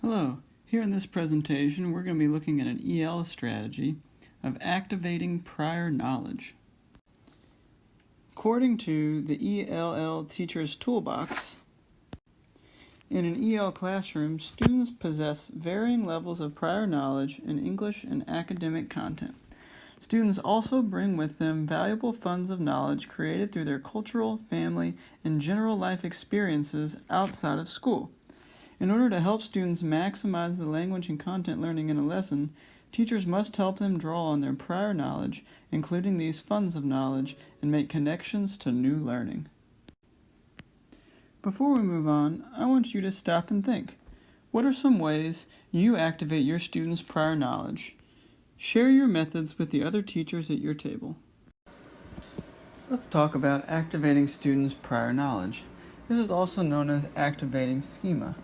Hello, here in this presentation we're going to be looking at an EL strategy of activating prior knowledge. According to the ELL Teacher's Toolbox, in an EL classroom, students possess varying levels of prior knowledge in English and academic content. Students also bring with them valuable funds of knowledge created through their cultural, family, and general life experiences outside of school. In order to help students maximize the language and content learning in a lesson, teachers must help them draw on their prior knowledge, including these funds of knowledge, and make connections to new learning. Before we move on, I want you to stop and think. What are some ways you activate your students' prior knowledge? Share your methods with the other teachers at your table. Let's talk about activating students' prior knowledge. This is also known as activating schema.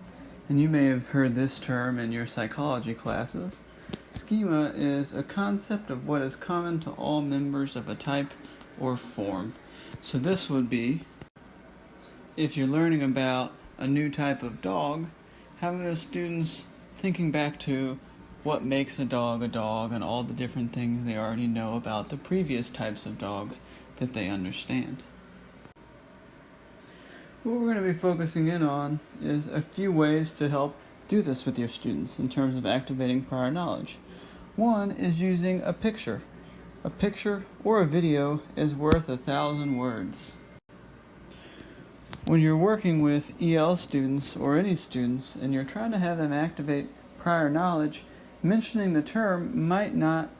And you may have heard this term in your psychology classes. Schema is a concept of what is common to all members of a type or form. So this would be, if you're learning about a new type of dog, having the students thinking back to what makes a dog and all the different things they already know about the previous types of dogs that they understand. What we're going to be focusing in on is a few ways to help do this with your students in terms of activating prior knowledge. One is using a picture. A picture or a video is worth 1,000 words. When you're working with EL students or any students and you're trying to have them activate prior knowledge, mentioning the term might not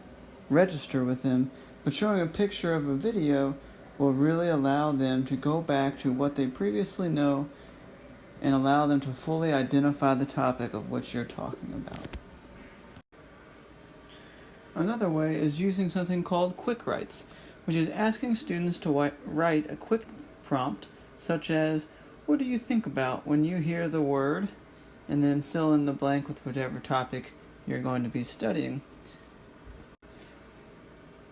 register with them, but showing a picture of a video will really allow them to go back to what they previously know and allow them to fully identify the topic of which you're talking about. Another way is using something called quick writes, which is asking students to write a quick prompt such as, what do you think about when you hear the word, and then fill in the blank with whatever topic you're going to be studying.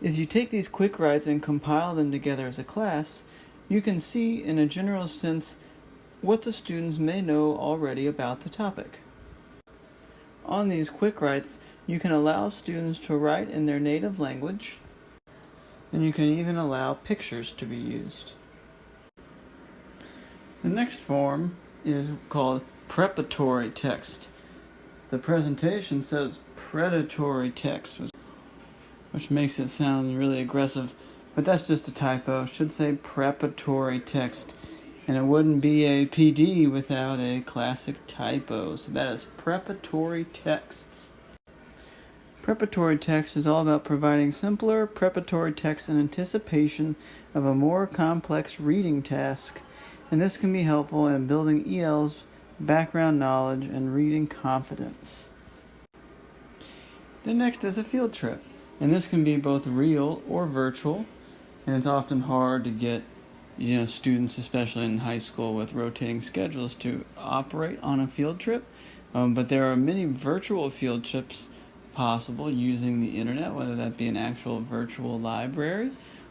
If you take these quick writes and compile them together as a class, you can see in a general sense what the students may know already about the topic. On these quick writes, you can allow students to write in their native language, and you can even allow pictures to be used. The next form is called preparatory text. The presentation says predatory text, which makes it sound really aggressive, but that's just a typo. It should say preparatory text, and it wouldn't be a PD without a classic typo. So that is preparatory texts. Preparatory text is all about providing simpler preparatory text in anticipation of a more complex reading task, and this can be helpful in building EL's background knowledge and reading confidence. The next is a field trip. And this can be both real or virtual, and it's often hard to get students, especially in high school with rotating schedules, to operate on a field trip. But there are many virtual field trips possible using the internet, whether that be an actual virtual library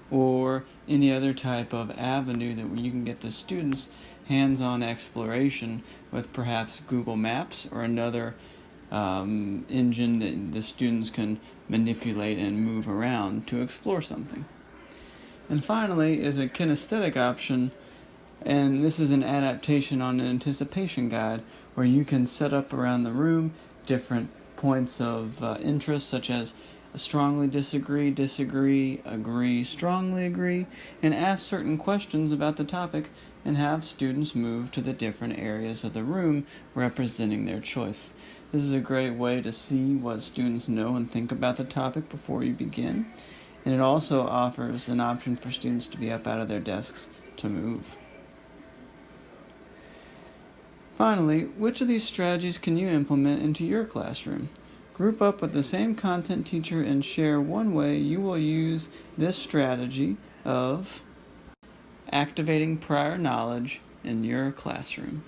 or any other type of avenue that you can get the students hands-on exploration with perhaps Google Maps or another engine that the students can manipulate and move around to explore something. And finally is a kinesthetic option, and this is an adaptation on an anticipation guide where you can set up around the room different points of interest, such as strongly disagree, agree, strongly agree, and ask certain questions about the topic and have students move to the different areas of the room representing their choice. This is a great way to see what students know and think about the topic before you begin, and it also offers an option for students to be up out of their desks to move. Finally, which of these strategies can you implement into your classroom? Group up with the same content teacher and share one way you will use this strategy of activating prior knowledge in your classroom.